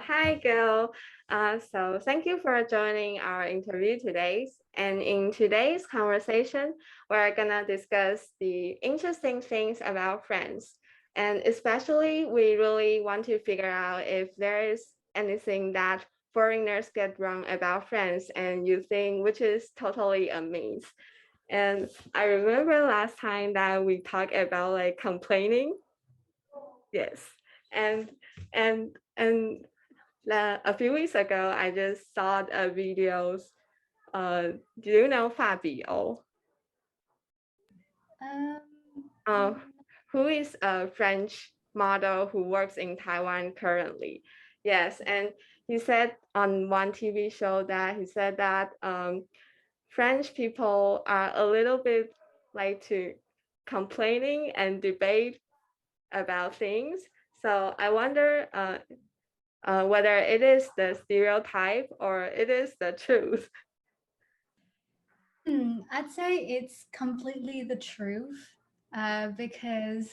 Hi, Gail. So thank you for joining our interview today. And in today's conversation, we're gonna discuss the interesting things about France. And especially, we really want to figure out if there is anything that foreigners get wrong about France and you think which is totally a myth. And I remember last time that we talked about like complaining. Yes. And and a few weeks ago, I just saw a videos. Do you know Fabio? Um, Uh, who is a French model who works in Taiwan currently? Yes, and he said on one TV show that he said that French people are a little bit like to complaining and debate about things. So I wonder whether it is the stereotype or it is the truth. I'd say it's completely the truth, because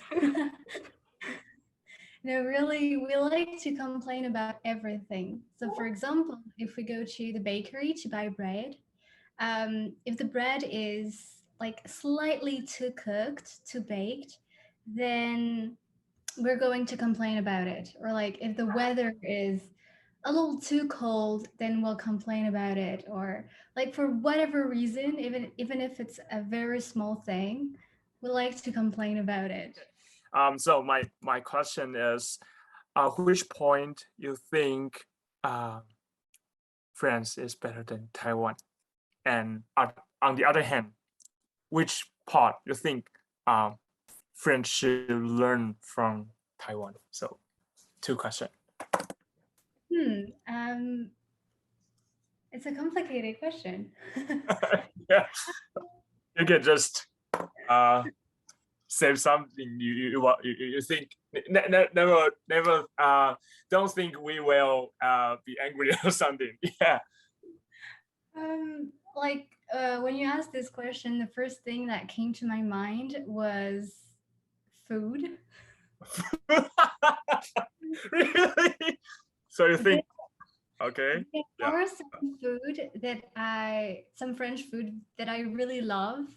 no, really, we like to complain about everything. So, for example, if we go to the bakery to buy bread, if the bread is like slightly too cooked, too baked, then we're going to complain about it. Or like if the weather is a little too cold, then we'll complain about it. Or like for whatever reason, even if it's a very small thing, we like to complain about it. So my question is, which point you think France is better than Taiwan, and on the other hand, which part you think France should learn from Taiwan? So, two questions. Hmm. Um, it's a complicated question. Yeah, you can just say something you think never don't think we will be angry or something. Yeah. When you asked this question, the first thing that came to my mind was food. Really? So you think okay? There Yeah. are some French food that I really love,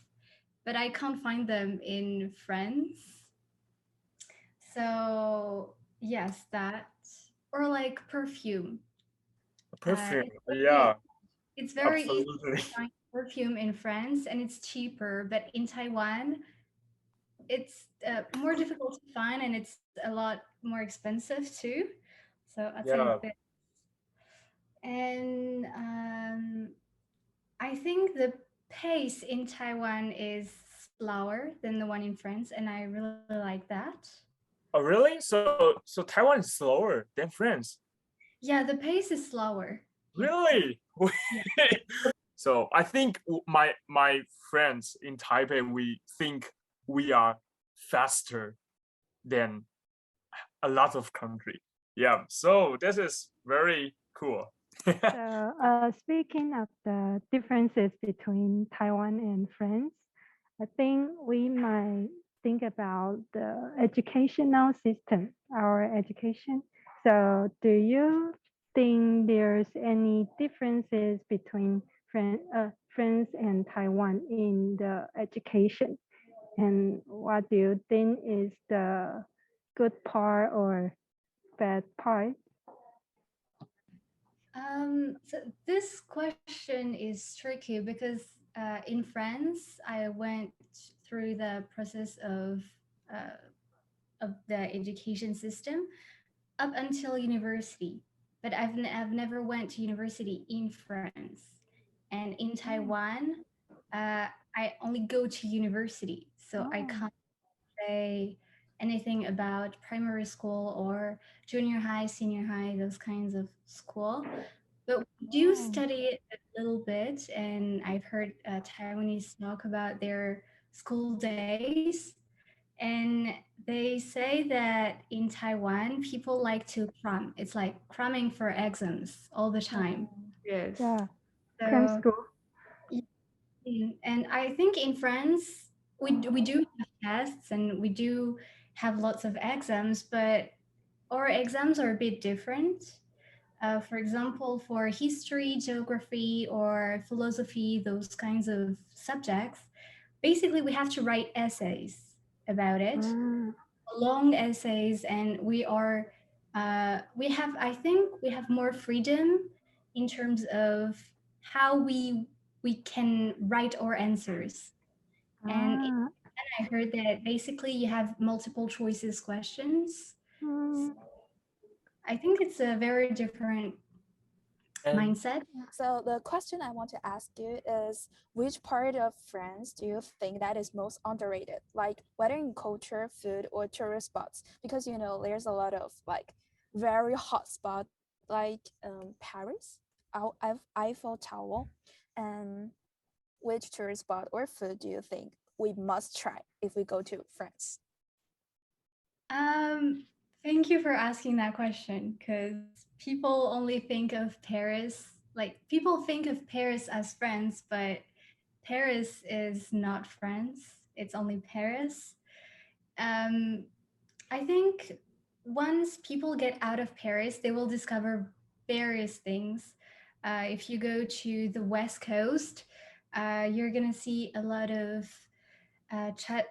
but I can't find them in France. So yes, that or like perfume. Perfume. It's Yeah, very easy absolutely. to find perfume in France, and it's cheaper. But in Taiwan, it's more difficult to find, and it's a lot more expensive too. So I'd say Yeah. that. And I think the pace in Taiwan is slower than the one in France, and I really like that. Oh, really? So Taiwan is slower than France. Yeah, the pace is slower. Yeah. Really? Yeah. So I think my friends in Taipei, we think we are faster than a lot of country. Yeah. So this is very cool. So, speaking of the differences between Taiwan and France, I think we might think about the educational system, our education. So, do you think there's any differences between France and Taiwan in the education? And what do you think is the good part or bad part? So this question is tricky because in France, I went through the process uh, of the education system up until university, but I've never went to university in France, and in Taiwan, uh, I only go to university, so I can't say anything about primary school or junior high, senior high, those kinds of school. But we do Oh. study it a little bit, and I've heard Taiwanese talk about their school days. And they say that in Taiwan, people like to cram. It's like cramming for exams all the time. Yes. Yeah, cram So, school. and I think in France, we do have tests and we do have lots of exams, but our exams are a bit different. For example, for history, geography, or philosophy, those kinds of subjects, basically we have to write essays about it, long essays, and I think we have more freedom in terms of how we can write our answers. And I heard that basically you have multiple choices questions. I think it's a very different mindset. So the question I want to ask you is, which part of France do you think that is most underrated? Like whether in culture, food, or tourist spots? Because there's a lot of like very hot spots like Paris, Eiffel Tower, and which tourist spot or food do you think we must try if we go to France? Thank you for asking that question, because people only think of Paris, like people think of Paris as France, but Paris is not France. It's only Paris. I think once people get out of Paris, they will discover various things. If you go to the West Coast, you're gonna see a lot of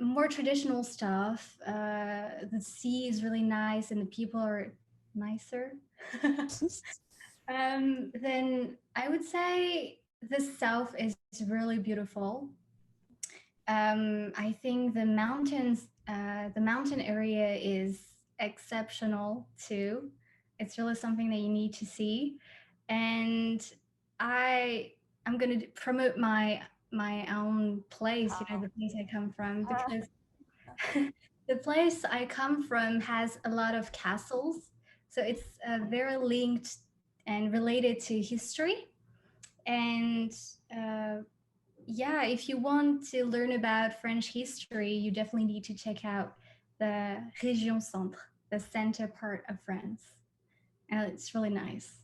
more traditional stuff. The sea is really nice and the people are nicer. Then I would say the south is really beautiful. I think the mountain area is exceptional too. It's really something that you need to see. And I'm going to promote my own place, the place I come from, because the place I come from has a lot of castles. So it's very linked and related to history. And yeah, if you want to learn about French history, you definitely need to check out the Région Centre, the center part of France. And it's really nice.